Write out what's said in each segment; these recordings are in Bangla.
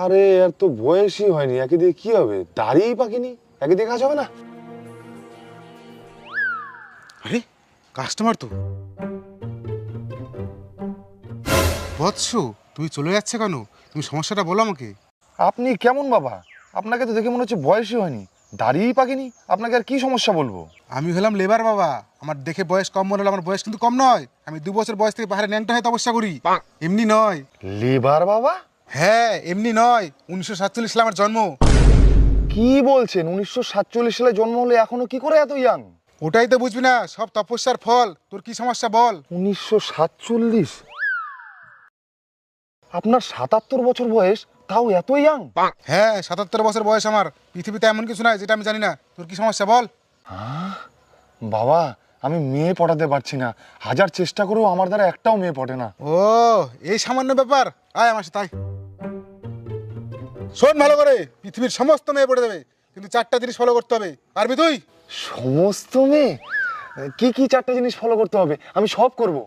আরে আর তো বয়সই হয়নি, একে দিয়ে কি হবে? দাড়িই পাকেনি, একে দিয়ে কাজ হবে না। আরে কাস্টমার তো। বৎস, তুমি চলে যাচ্ছে কেন? তুমি সমস্যাটা বলো আমাকে। আপনি কেমন বাবা? আপনাকে তো দেখে মনে হচ্ছে বয়সই হয়নি, দাড়িই পাকেনি, আপনাকে আর কি সমস্যা বলবো? আমি হলাম লেবার বাবা, আমার দেখে বয়স কম মনে হলো, আমার বয়স কিন্তু কম নয়। আমি 2 বছর বয়স থেকে পাহাড়ে ন্যাংটা হয়ে তপস্যা করি, এমনি নয়। লেবার বাবা? হ্যাঁ এমনি নয়, 1947 সালে আমার জন্ম। কি বলছেন? 1947 সালে জন্ম হলে এখনো কি করে এত ইয়াং? ওটাই তো বুঝবি না, সব তপস্যার ফল। তোর কি সমস্যা বল? 1947? আপনার 77 বছর বয়স, তাও এত ইয়াং? হ্যাঁ 77 বছর বয়স আমার। পৃথিবীতে এমন কিছু নাই যেটা আমি জানি না। তোর কি সমস্যা বল? বাবা, আমি মেয়ে পটাতে পারছি না, হাজার চেষ্টা করেও আমার দ্বারা একটাও মেয়ে পটে না। ও এই সামান্য ব্যাপার, আয় আমার সাথে আয়। শোন ভালো করে, পৃথিবীর সমস্ত মেয়ে পড়ে দেবে, কিন্তু 4টা জিনিস ফলো করতে হবে। পারবি তুই? সমস্ত মেয়ে? কি কি 4টা জিনিস ফলো করতে হবে? আমি সব করব।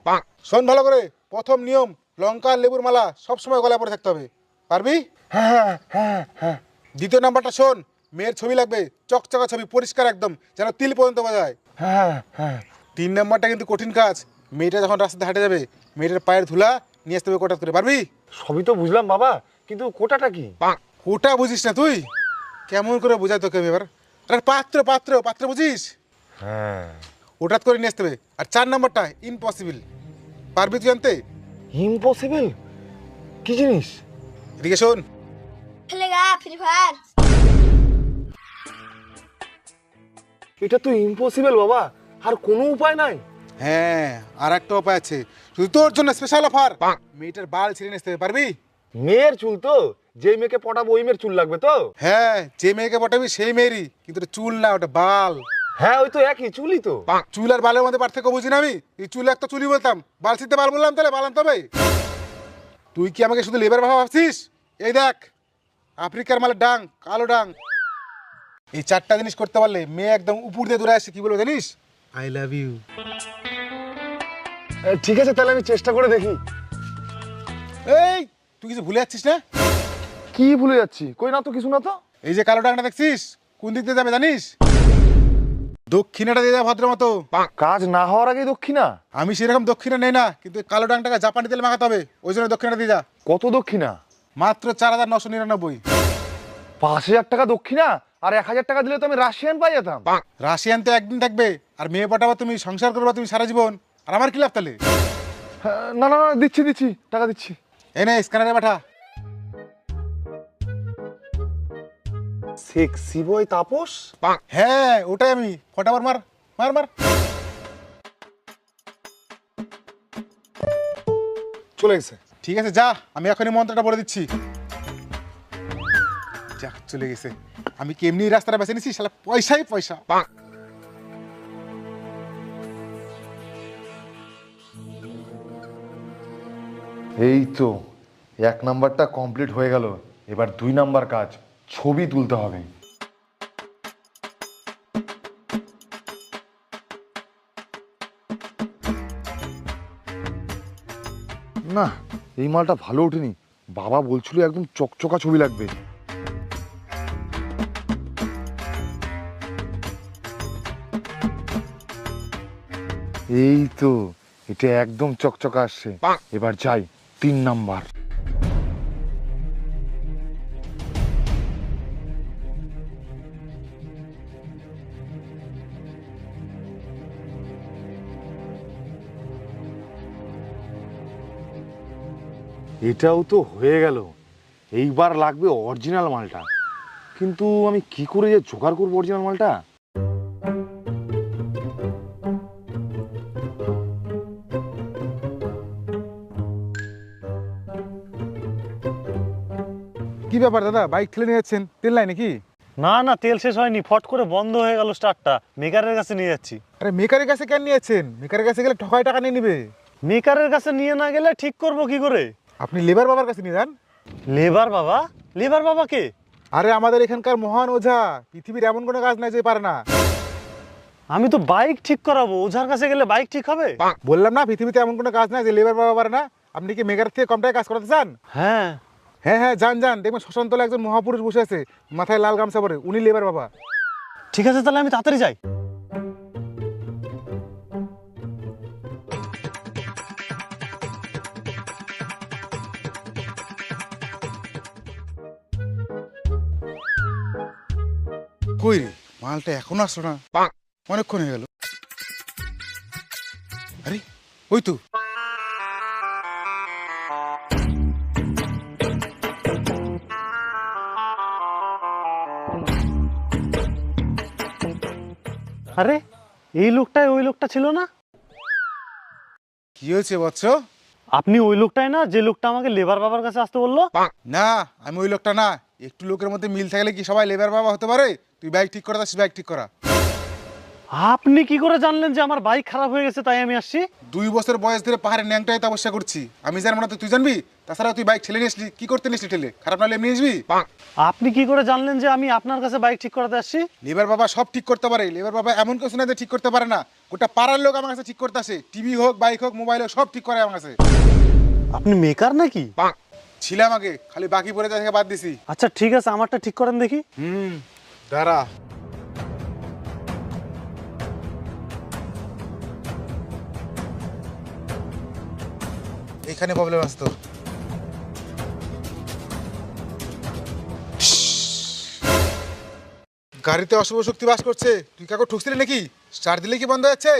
শোন ভালো করে, প্রথম নিয়ম, লঙ্কা আর লেবুর মালা সবসময় গলায় পরে থাকতে হবে। পারবি? হ্যাঁ হ্যাঁ হ্যাঁ হ্যাঁ। দ্বিতীয় নাম্বারটা শোন, মেয়ের ছবি লাগবে, চকচকা ছবি, পরিষ্কার একদম, যেন তিল পর্যন্ত বাজায়। হ্যাঁ হ্যাঁ। 3 নাম্বারটা কিন্তু কঠিন কাজ, মেয়েটা যখন রাস্তাতে হাঁটে যাবে, মেয়েটার পায়ের ধুলা নিয়ে আসতে হবে কোটাত করে। পারবি? সবই তো বুঝলাম বাবা, কিন্তু কোটাটা কি? ওটা বুঝিস না তুই? কেমন করে বোঝাই তোকে আমি এবার? আরে পাত্র পাত্র পাত্র বুঝিস? হ্যাঁ। ওটাত করে নিয়ে আসতে হবে। আর 4 নাম্বারটা ইম্পসিবল। পারবি তুই জানতে? ইম্পসিবল? কি জিনিস? এদিকে শোন। खेलेगा फ्री फायर। এটা তো ইম্পসিবল বাবা, আর কোনো উপায় নাই? হ্যাঁ আর একটা উপায় আছে, শুধু তোর জন্য স্পেশাল অফার। মেয়েটার বাল ছিঁড়ে নিয়ে আসতে হবে। পারবি? মেয়ের চুল তো? যেই মেয়েকে পটাবো ওই মেয়ের চুল লাগবে তো? হ্যাঁ যে মেয়েকে পটাবি সেই মেয়েরই, কিন্তু ওটা চুল না, ওটা বাল। হ্যাঁ ওই তো একই চুলই তো। চুল আর বালের মধ্যে পার্থক্য বুঝি না আমি? এই চুল একটা চুলই বলতাম, বাল ছিঁড়তে বাল বললাম, তাহলে বাল আনতে হবে। তুই কি আমাকে শুধু লেবার ভাবছিস? এই দেখ, আফ্রিকার মালের ডাং, কালো ডাং। এই 4টা জিনিস করতে পারলে মেয়ে একদম উপর দিয়ে দূরে আসে, কি বলবো জানিস? I love you. ঠিক আছে, তাহলে আমি চেষ্টা করে দেখি। এই তুই কিছু ভুলে যাচ্ছিস না? কি ভুলে যাচ্ছি? কই না তো, কিছু না তো। এই যে কালো ডাংটা দেখছিস, কোন দিক দিয়ে যাবে জানিস? দক্ষিণাটা দিয়ে যাবে ভদ্র মতো। কাজ না হওয়ার আগেই দক্ষিণা? আমি সেরকম দক্ষিণা নেই না, কিন্তু এই কালো ডাংটাকে জাপানি তেল মাখাতে হবে, ওই জন্য দক্ষিণাটা দিয়ে যা। কত দক্ষিণা? মাত্র 4999। 5,000 টাকা দক্ষিণা? আর 1,000 টাকা দিলে তো আমি রাশিয়ান পাই যেতাম। রাশিয়ান তো একদিন থাকবে, আর মেয়ে পাঠাবা তুমি, সংসার করবা তুমি সারা জীবন, আর আমার কি লাভ তাহলে? না না না, দিচ্ছি দিচ্ছি, টাকা দিচ্ছি। এই নে স্ক্যানারে পাঠা। Sexy boy Tapas? হ্যাঁ ওটাই আমি, ফটাফট মার মার মার। চলে গেছে। ঠিক আছে যা, আমি এখনই মন্ত্রটা বলে দিচ্ছি। যাক চলে গেছে। আমি কি এমনি রাস্তাটা বেছে নিছি? শালা পয়সাই পয়সা। এই তো 1 নাম্বারটা কমপ্লিট হয়ে গেল, এবার 2 নাম্বার কাজ, ছবি তুলতে হবে। না, এই মালটা ভালো ওঠেনি, বাবা বলছিল একদম চকচকা ছবি লাগবে। এই তো, এটা একদম চকচকা আসছে। এবার যাই 3 নাম্বার। এটাও তো হয়ে গেল, এইবার লাগবে অরিজিনাল মালটা। কিন্তু আমি কি করে যে জোগাড় করবো অরিজিনাল মালটা? কি ব্যাপার দাদা, বাইক ঠেলে নিয়ে যাচ্ছেন? তেল নাই নাকি? না না, তেল শেষ হয়নি, ফট করে বন্ধ হয়ে গেল স্টার্টটা, মেকারের কাছে নিয়ে যাচ্ছি। আরে মেকারের কাছে কেন নিয়ে যাচ্ছেন? মেকারের কাছে গেলে ঠকাই টাকা নিয়ে নিবে। মেকারের কাছে নিয়ে না গেলে ঠিক করব কি করে? আপনি লেবার বাবার কাছে নিয়ে যান। লেবার বাবা? লেবার বাবা কে? আরে আমাদের এখানকার মহান ওঝা, পৃথিবীর এমন কোনো কাজ নাই যে পারে না। আমি তো বাইক ঠিক করাবো, ওঝার কাছে গেলে বাইক ঠিক হবে? বললাম না, পৃথিবীতে এমন কোনো কাজ নাই যে লেবার বাবা পারে না। আপনি কি মেকার থেকে কম টাকায় কাজ করাতে চান? হ্যাঁ। হ্যাঁ হ্যাঁ, যান যান, দেখবেন শ্মশানতলে একজন মহাপুরুষ বসে আছে, মাথায় লাল গামছা পরে, উনি লেবার বাবা। ঠিক আছে, তাহলে আমি তাড়াতাড়ি যাই। কই রে, মালটা এখনো আসলো না, অনেকক্ষণ হয়ে গেল। আরে ওই তো। আরে এই লোকটাই ওই লোকটা ছিল না? কি হয়েছে বৎস? আপনি ওই লোকটাই না যে লোকটা আমাকে লেবার বাবার কাছে আসতে বললো? না, আমি ওই লোকটা না। একটু লোকের মধ্যে মিল থাকলে কি সবাই লেবার বাবা হতে পারে? তুই বাইক ঠিক করা, বাইক ঠিক করা। আপনি কি করে জানলেন যে আমার বাইক খারাপ হয়ে গেছে তাই আমি আসছি? 2 বছর বয়স ধরে পাহাড়ে ন্যাংটাই তপস্যা করছি, আমি জানবো না তো তুই জানবি? তাছাড়া তুই বাইক ঠেলে নিয়েছিলি, কি করতে নিয়েছিলি ঠেলে? খারাপ নাহলে এমনি আসবি? আপনি কি করে জানলেন যে আমি আপনার কাছে বাইক ঠিক করাতে আসছি? লেবার বাবা সব ঠিক করতে পারে। লেবার বাবা এমন কিছু না যে ঠিক করতে পারে না, গোটা পাড়ার লোক আমার কাছে ঠিক করতে আসে। টিভি হোক, বাইক হোক, মোবাইল হোক, সব ঠিক করে আমার কাছে। আপনি মেকার নাকি? ছিলাম আগে, খালি বাকি পরে থেকে বাদ দিছি। আচ্ছা ঠিক আছে, আমারটা ঠিক করেন দেখি। দাঁড়া। এখানে প্রবলেম আছে তোর। গাড়িতে অশুভ শক্তি বাস করছে, তুই কাকু ঠুকছিলি নাকি? স্টার্ট দিলে কি বন্ধ হচ্ছে?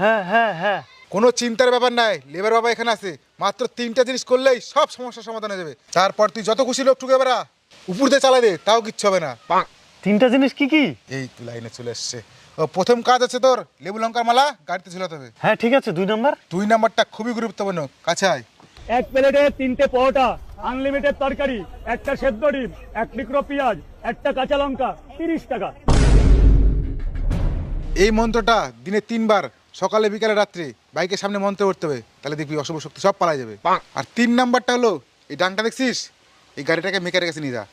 হ্যাঁ হ্যাঁ হ্যাঁ। কোনো চিন্তার ব্যাপার নাই, লেবার বাবা এখানে আছে। মাত্র 3টা জিনিস করলেই সব সমস্যার সমাধান হয়ে যাবে। তারপর তুই যত খুশি লোক ঠুকে বেড়া, উপর দিয়ে চালা দে, তাও কিচ্ছু হবে না। 3টা জিনিস কি কি? এই তুই লাইনে চলে এসছে। ও প্রথম কাজ হচ্ছে তোর লেবু লঙ্কার মালা গাড়িতে ঝুলাতে হবে। হ্যাঁ ঠিক আছে, 2 নাম্বার। 2 নাম্বারটা খুবই গুরুত্বপূর্ণ, কাছে আয়। 1 প্লেটে 3টে পরোটা, আনলিমিটেড তরকারি, একটা সেদ্ধ ডিম, 1 টুকরো পেঁয়াজ, একটা কাঁচা লঙ্কা, 30 টাকা। এই মন্ত্রটা দিনে 3 বার, সকালে বিকালে রাত্রে বাইকের সামনে মন্ত্র করতে হবে, তাহলে দেখবি অশুভ শক্তি সব পালাই যাবে। আর 3 নাম্বারটা হলো এই ডাংটা দেখছিস, এই গাড়িটাকে মেকারের কাছে নিয়ে যা।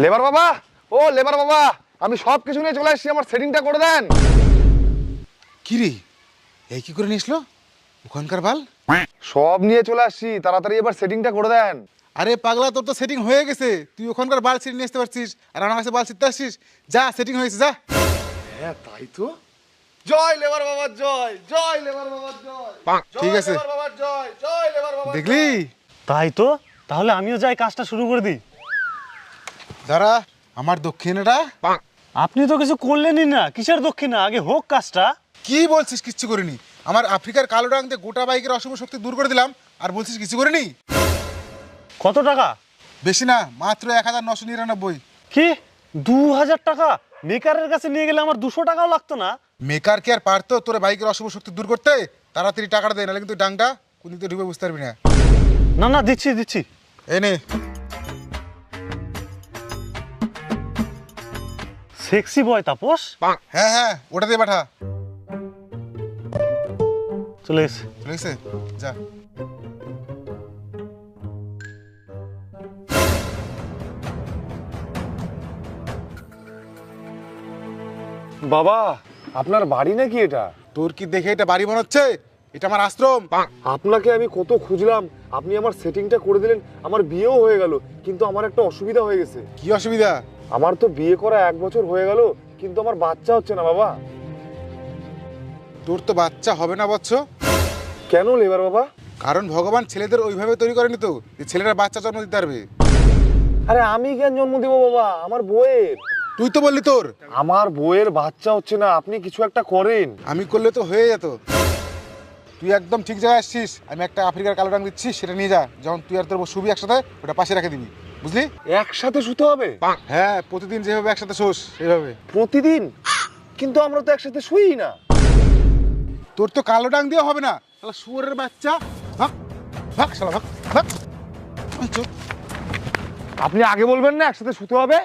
লেবার বাবা, ও লেবার বাবা, আমি সব কিছু নিয়ে চলে এসেছি, আমার সেটিংটা করে দেন। কি রে, এই কি করে নিয়েছিল ওখানকার বাল? সব নিয়ে চলে আসছি, তাড়াতাড়ি এবার সেটিংটা করে দেন। আরে পাগলা, তোর তো সেটিং হয়ে গেছে, তুই ওখানকার বাল ছিঁড়ে নিয়ে আসতে পারছিস, আর আমার কাছে বাল ছিঁড়তে আসছিস? যা, সেটিং হয়েছে, যা। হ্যাঁ তাই তো। জয় লেবার বাবার জয়, জয় লেবার বাবার জয়। ঠিক আছে, লেবার বাবার জয়, জয় লেবার বাবার। দেখলি? তাই তো, তাহলে আমিও যাই কাজটা শুরু করে দিই। দাঁড়া, আমার দক্ষিণাটা। আপনি তো কিছু করলেনই না, কিসের দক্ষিণা? আগে হোক কাজটা। কি বলছিস কিচ্ছু করিনি? আমার আফ্রিকার কালো ডাং দিয়ে গোটা বাইকের অশুভ শক্তি দূর করে দিলাম, আর বলছিস কিছু করিনি? কত টাকা? বেশি না, মাত্র 1999। কি 2000 টাকা? মেকারের কাছে নিয়ে গেলে আমার 200 টাকাও লাগতো না? মেকার কে আর পারতো তোর বাইকের অশুভ শক্তি দূর করতে? তাড়াতাড়ি টাকাটা দে, নাহলে কিন্তু ডাংটা কোন দিকে ঢুকে বুঝতে পারবি না। না না, দিচ্ছি দিচ্ছি। এই নে। Sexy boy Tapas. হ্যাঁ হ্যাঁ, ওটা দিয়ে পাঠা। চলে এসে। চলে গেছে, যা। বাবা, আপনার বাড়ি নাকি এটা? তোর কি দেখে এটা বাড়ি মনে হচ্ছে? এটা আমার আশ্রম। আপনাকে আমি কত খুঁজলাম, আপনি আমার সেটিংটা করে দিলেন, আমার বিয়েও হয়ে গেল। কিন্তু আমার একটা অসুবিধা হয়ে গেছে। কি অসুবিধা? আমার তো বিয়ে করা 1 বছর হয়ে গেল, কিন্তু আমার বাচ্চা হচ্ছে না বাবা। তোর তো বাচ্চা হবে না বৎস। কেন লেবার বাবা? কারণ ভগবান ছেলেদের ওইভাবে তৈরি করেনি তো যে ছেলেরা বাচ্চা জন্ম দিতে পারবে। আরে আমি কেন জন্ম দেবো বাবা, আমার বউয়ের। তুই তো বললি তোর। আমার বউয়ের বাচ্চা হচ্ছে না, আপনি কিছু একটা করেন। আমি করলে তো হয়ে যেত। তুই একদম ঠিক জায়গায় আসছিস। আমি একটা আফ্রিকার কালো ডাং দিচ্ছি, সেটা নিয়ে যা। যখন তুই আর তোর বউ শুবি একসাথে, ওটা পাশে রেখে দিবি, বুঝলি? একসাথে শুতে হবে? হ্যাঁ, প্রতিদিন যেভাবে একসাথে শোস সেভাবে। প্রতিদিন? কিন্তু আমরা তো একসাথে শুই না। তোর তো কালো ডাং দিয়ে হবে না, শালা শুয়োরের বাচ্চা। ভাগ ভাগ শালা, ভাগ ভাগ। ওই চুপ। আপনি আগে বলবেন না একসাথে শুতে হবে?